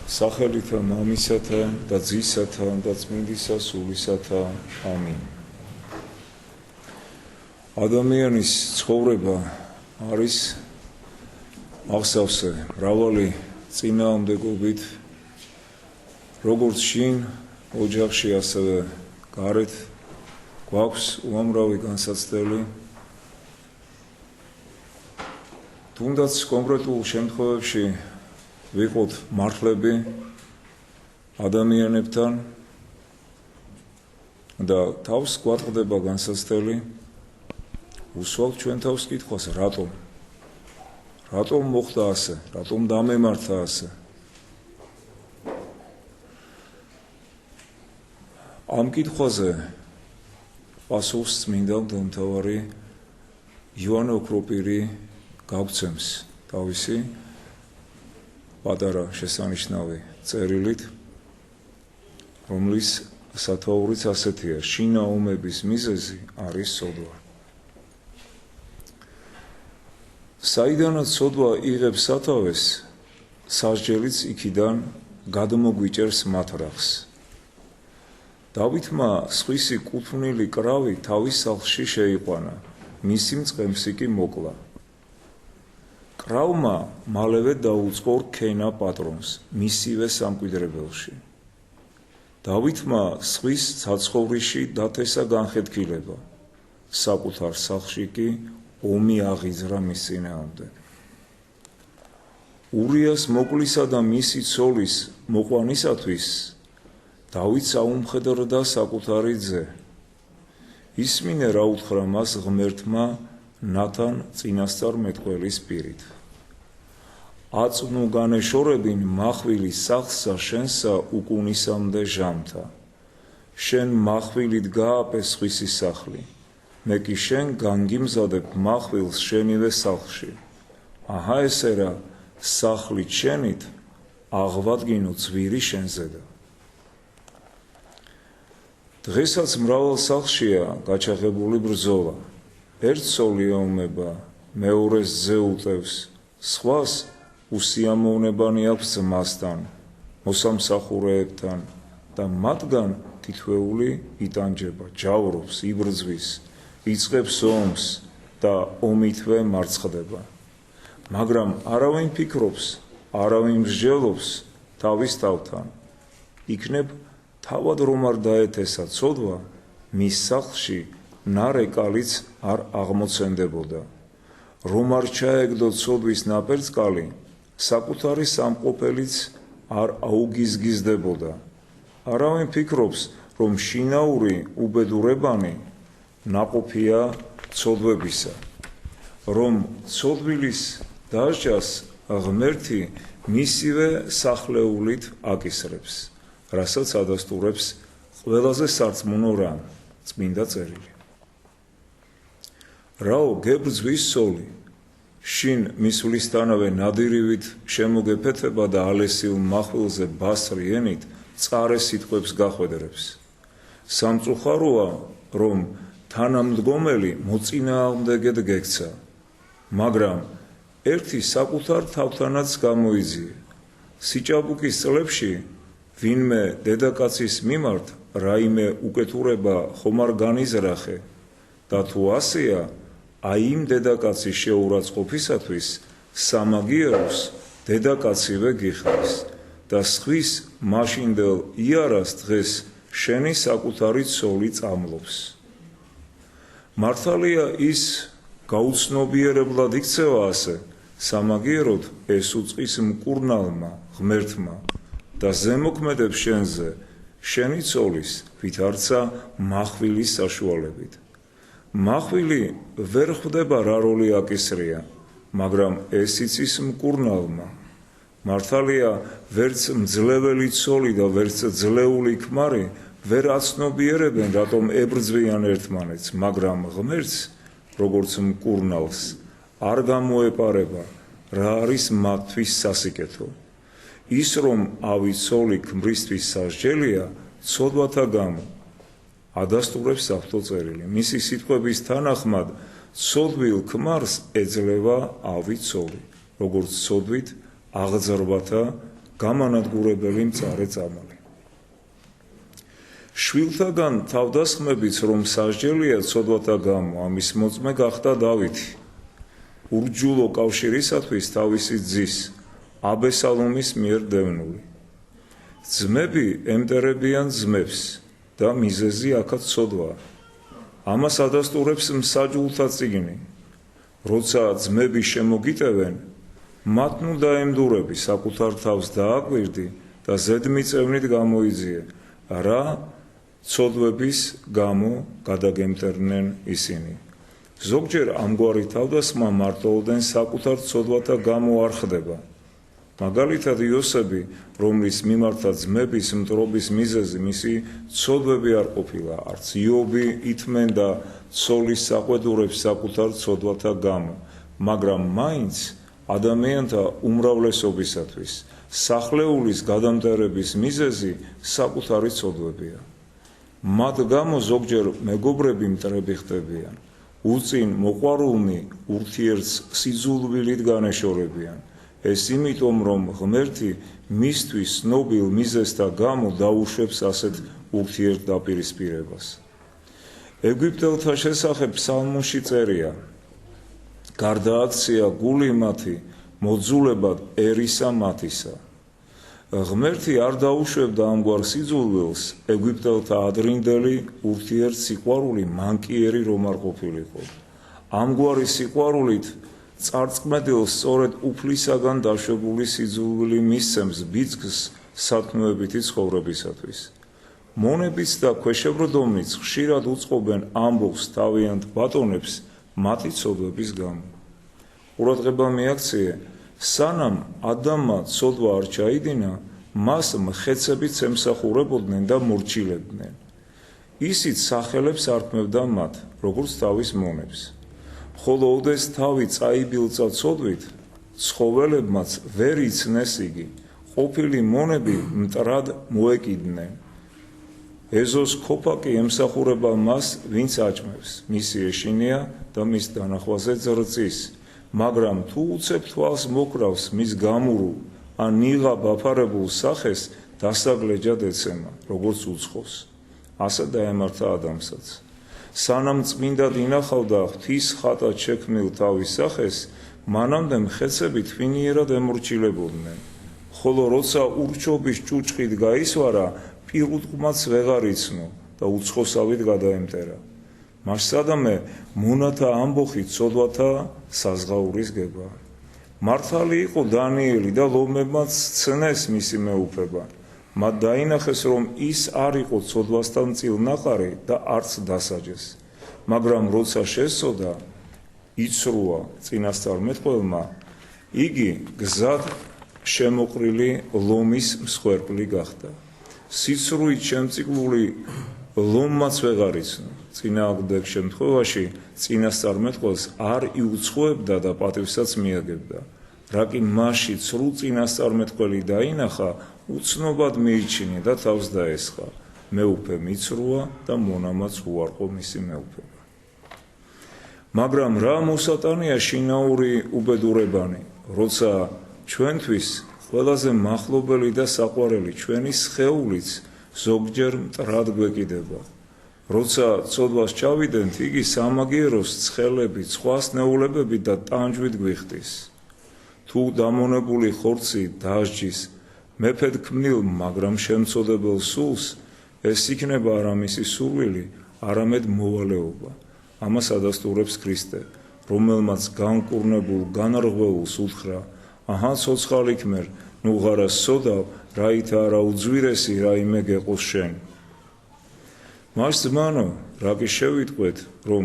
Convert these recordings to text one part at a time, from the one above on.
სახელითა მამისათა და ძისათა და წმინდისა სულისათა. ამინ. ადამიანის ცხოვრება არის აღსავსე მრავალი წინააღმდეგობით, როგორც შინ ოჯახში, ასევე გარეთ გვაქვს უამრავი განსაცდელი. თუნდაც კონკრეტულ შემთხვევებში ვიყოთ მართლები ადამიანებთან და თავს გვატყდება განსაცდელი, უსვავთ ჩვენ თავს კითხვას, რატომ? რატომ მოხდა ასე? რატომ დამემართა ასე? ამ კითხვაზე პასუხს წმინდა მღვდელმთავარი იოანე ოქროპირი გაგვცემს თავისი პატარა შესანიშნავი წერილით, რომლის სათაურიც ასეთია: შინა ომების მიზეზი არის სოდვა. საიდანაც სოდვა იღებს სათავეს, სასჯელიც იქიდან გადმოგვიჭერს მათრახს. დავითმა სხვისი კუთვნილი კრავი თავის სახლში შეიყვანა, მისი მწყემსი კი მოკლა. კრავმა მალევე დაუწყო რქენა პატრონს მისივე სამკვიდრებელში. დავითმა სხვის საცხოვრისში დათესა განხეთქილება, საკუთარ სახლში კი ომი აღიძრა მის წინააღმდეგ. ურიას მოკლისა და მისი ცოლის მოყვანისათვის დავითს აუმხედრდა საკუთარი ძე. ისმინე რა უთხრა მას ღმერთმა ნათან წინასწარ მეტყველის პირით. აწვნუ განეშორებინ მახვილი სახლსა შენსა უკუნისამდე ჟამთა. შენ მახვილით გააპე სხვისი სახლი, მე კი შენ განგიმზადებ მახვილს შენივე სახლში. აჰა ესე რა სახლით შენით აღვადგინო ძვირი შენზედა. დღესაც მრავალ სახლშია გაჩაღებული ბრძოლა. ერთ ცოლი ეომება, მეორეს ძე უწევს, სხვას უსიამოვნებანი აქვს ძმასთან, მოსამსახურეებთან და მათგან თითოეული იტანჯება, ჯავრობს, იბრძვის, იწყებს ომს და ომითვე მარცხდება. მაგრამ არავინ ფიქრობს, არავინ მსჯელობს თავის თავთან. იქნებ თავად რომ არ დაეთესა ცოდვა, მის სახლში ნარეკალიც არ აღმოცენდებოდა. რომ არ ჩაეგდო ცოდვის ნაპერწკალი, საკუთარი სამყოფელიც არ აუგიზგიზდებოდა. არავინ ფიქრობს, რომ შინაური უბედურებანი ნაყოფია ცოდვებისა, რომ ცოდვილის დასჯას ღმერთი მისივე სახლეულით აკისრებს, რასაც ადასტურებს ყველაზე სარწმუნო რამ, წმინდა წერილი. რაო გებრძვის სოლი, შინ მისვლისთანავე ნადირივით შემოგეფეთება და ალესილ მახვილზე ბასრი ენით წყარე სიტყვებს გახვედრებს. სამწუხაროა, რომ თანამდგომელი მოწინააღმდეგედ გექცა, მაგრამ ერთი საკუთარ თავთანაც გამოიძიე. სიჭაბუკის წლებში ვინმე დედაკაცის მიმართ რაიმე უკეთურება ხომ არ განიზრახე და თუ ასეა, აი იმ დედაკაცის შეურაცხყოფისათვის სამაგიეროს დედაკაცივე გიხდის და სხვის მაშინდელ იარას დღეს შენი საკუთარი ცოლი წამლობს. მართალია ის გაუცნობიერებლად იქცევა ასე, სამაგიეროდ ეს უწყის მკურნალმა ღმერთმა და ზემოქმედებს შენზე, შენი ცოლის, ვით არცა მახვილის საშუალებით. მახვილი ვერ ხვდება რა როლი აკისრია, მაგრამ ეს იცის მკურნალმა. მართალია ვერც მძლეველი ცოლი და ვერც ძლეული ქმარი ვერ აცნობიერებენ, რატომ ებრძვიან ერთმანეთს, მაგრამ ღმერთს, როგორც მკურნალს, არ გამოეპარება რა არის მათთვის სასიკეთო. ის რომ ავი ცოლი ქმრისთვის სასჯელია, ცოდვათა გამო, ადასტურებს საფთო წერილი. მისი სიტყვების თანახმად ცოდვილ ქმარს ეძლევა ავი ცოლი, როგორც ცოდვით აღძრბათა გამანადგურებელი მწარე წამალი. შვილთაგან თავდასხმებიც რომ სასჯელია ცოდვათა გამო, ამის მოწმე გახდა დავითი. ურჯულო კავშირისათვის თავისი ძის აბესალომის მიერ დევნული. ძმები ემტერებიან ძმებს და მიზეზი აქაც ცოდვაა. ამას ადასტურებს მსაჯულთა წიგნი. როცა ძმები შემოგიტევენ, მათ ნუ დაემდურები, საკუთარ თავს დააკვირდი და ზედმიწევნით გამოიძიე, რა ცოდვების გამო გადაგემტერნენ ისინი. ზოგჯერ ამგვარი თავდასხმა მარტოოდენ საკუთარ ცოდვათა გამო არ ხდება. მაგალითად იოსები, რომლის მიმართა ძმების მტრობის მიზეზი მისი ცოდვები არ ყოფილა, არც იობი ითმენდა ცოლის საყვედურებს საკუთარ ცოდვათა გამო, მაგრამ მაინც ადამიანთა უმრავლესობისათვის სახლეულის გადამტერების მიზეზი საკუთარი ცოდვებია. მათ გამო ზოგჯერ მეგობრები მტრები ხდებიან, უწინ მოყვარულნი ურთიერთს სიძულვილით განეშორებიან. ეს იმიტომ, რომ ღმერთი მისთვის ცნობილ მიზეზთა გამო დაუშვებს ასეთ ურთიერთდაპირისპირებას. ეგვიპტელთა შესახებ ფსალმუნში წერია: გარდააქცია გული მათი მოძულებად ერისა მათისა. ღმერთი არ დაუშვებდა ამგვარ სიძულვილს, ეგვიპტელთა ადრინდელი ურთიერთსიყვარული მანკიერი რომ არ ყოფილიყო. ამგვარი სიყვარულით წარწმედილს სწორედ უფლისაგან დაშვებული სიძულვილი მისცემს ბიძგს სათნოებითი ცხოვრებისათვის. მონებიც და ქვეშევრდომიც ხშირად უწყობენ ამბობს თავიანთ ბატონებს მათი ცოდვების გამო. ყურადღება მიაქციე, სანამ ადამმა ცოდვა არ ჩაიდინა, მას მხეცებიც ემსახურებოდნენ და მორჩილებდნენ. ისიც სახელებს ართმევდა მათ, როგორც თავის მონებს. ხოლო ოდეს თავი წაიბილწა ცოდვით, ცხოველებმაც ვერ იცნეს იგი, ყოფილი მონები მტრად მოეკიდნენ. ეზოს ქოფაკი ემსახურება მას, ვინც აჭმევს, მისი ეშინია და მის დანახვაზე ძრწის, მაგრამ თუ უცებ თვალს მოკრავს მის გამურულ ან ნიღაბ აფარებულ სახეს, დასაგლეჯად ეცემა, როგორც უცხოს. ასე დაემართა ადამიანსაც. სანამ წმინდად ინახავდა ღვთის ხატად შექმნილ თავის სახეს, მანამდე მხეცები თვინიერად ემორჩილებოდნენ, ხოლო როცა ურჩობის ჭუჭყით გაისვარა, პირუტყვმაც ვეღარ იცნო და უცხოსავით გადაემტერა. მას სადამე მონათა ამბოხი ცოდვათა საზღაურის გება. მართალი იყო დანიელი და ლომებმაც ცნეს მისი მეუფება. მათ დაინახეს, რომ ის არ იყო ცოდვასთან წილნაყარი და არც დასაჯეს. მაგრამ როცა შესწოდა, იცრუა წინასწარმეტყველმა, იგი გზად შემოყრილი ლომის მსხვერპლი გახდა. სიცრუით შემწიკლული ლომმაც ვეღარ იცნო. წინააღმდეგ შემთხვევაში წინასწარმეტყველს არ იუცხოებდა და პატივსაც მიაგებდა. რა კი მასში ცრუ წინასწარმეტყველი დაინახა, უცნობად მიიჩინე და თავს დაესხა. მეუფე მიცრუა და მონამაც უარყო მისი მეუფება. მაგრამ რა მოსატანია შინაური უბედურებანი, როცა ჩვენთვის ყველაზე მახლობელი და საყვარელი ჩვენი სხეულიც ზოგჯერ მტრად გვეკიდება. როცა ცოდვას ჩავიდენთ, იგი სამაგიეროს ცხელებით, სხვას ნეულებებით და ტანჯვით გვიხდის. თუ დამონებული ხორცი დასჯის მეფედ ქმნილ, მაგრამ შემწოდებელ სულს, ეს იქნება არა მისი სურვილი, არამედ მოვალეობა. ამას ადასტურებს ქრისტე, რომელმაც განკურნებულ განრღვეულს უთხრა: აჰა, ცოცხალი ქმერ, ნუ ღარა სოდავ, რაით არა უძვირესი რაიმე გეყოს შენ. მას ძმანო, რა კი შევიტყვეთ, რომ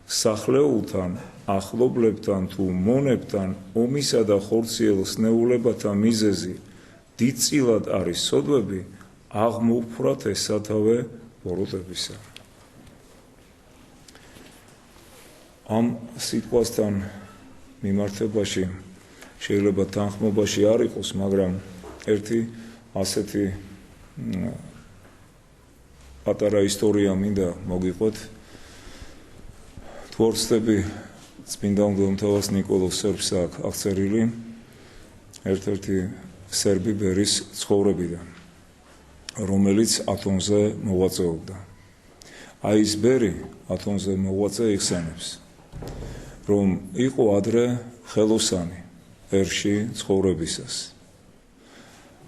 სახლეულთან, ახლობლებთან თუ მონებთან ომისა და ხორციელს ნეულებათა მიზეზი დიდწილად არის სოდვები, აღმოუფრათ ეს სათავე ბოროტებისა. ამ სიტყვასთან მიმართებაში შეიძლება თანხმობაში არ იყოს, მაგრამ ერთი ასეთი პატარა ისტორია მინდა მოგიყვეთ. თორსტები წმინდა მღვდელმთავარს ნიკოლოზ სერბს აქვს აღწერილი ერთ-ერთი სერბი ბერის ცხოვრებიდან, რომელიც ათონზე მოღვაწეობდა. აი ეს ბერი ათონზე მოღვაწე იხსენებს, რომ იყო ადრე ხელოსანი ერში ცხოვრებისას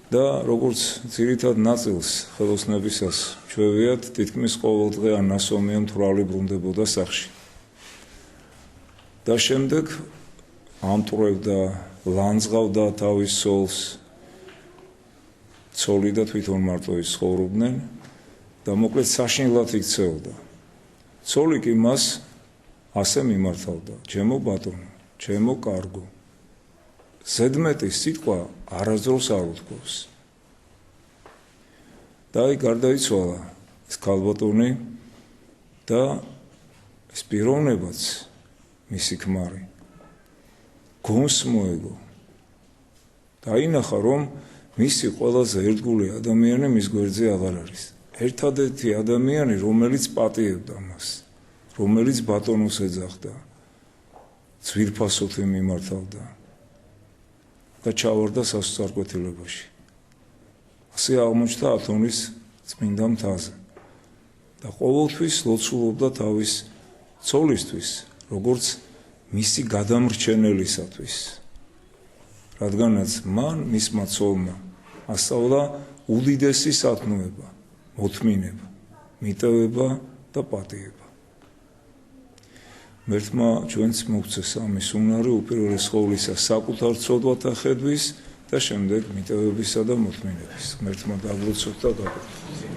და როგორც ძირითად ნაწილს ხელოსნებისას ჩვევიათ, თითქმის ყოველდღე ან ნასვამიან თვრალი ბრუნდებოდა სახლში. და შემდეგ ამტვრევდა, ლანძღავდა თავის ცოლს, ცოლი და თვითონ მარტო ის ცხოვრობდნენ და მოკლედ საშინლად იქცეოდა. ცოლი კი მას ასე მიმართავდა: ჩემო ბატონო, ჩემო კარგო, ზედმეტი სიტყვა არასდროს არ უთქვას. და აი გარდაიცვალა ეს ქალბატონი და ეს პიროვნებაც, მისი ქმარი, გონს მოეგო. დაინახა, რომ მისი ყველაზე ერთგული ადამიანი მის გვერდზე აღარ არის. ერთადერთი ადამიანი, რომელიც პატიებდა მას, რომელიც ბატონოს ეძახდა, ძვირფასოდ მიმართავდა და ჩავარდა სასწარკვეთილებაში. ასე აღმოჩნდა ათონის წმინდა მთაზე და ყოველთვის ლოცულობდა თავის ცოლისთვის, როგორც მისი გადამრჩენელისათვის. რადგანაც მან მისმა ცოლმა ასწავლა უდიდესი სათნოება, მოთმინება, მიტევება და პატიება. მერთმა ჩვენც მოგცეს ამის უნარი უპირველეს ყოვლისა საკუთარ ცოდვათა ხედვის და შემდეგ მიტევებისა და მოთმინების. მერთმა დაგლოცოთ და გაგვართ.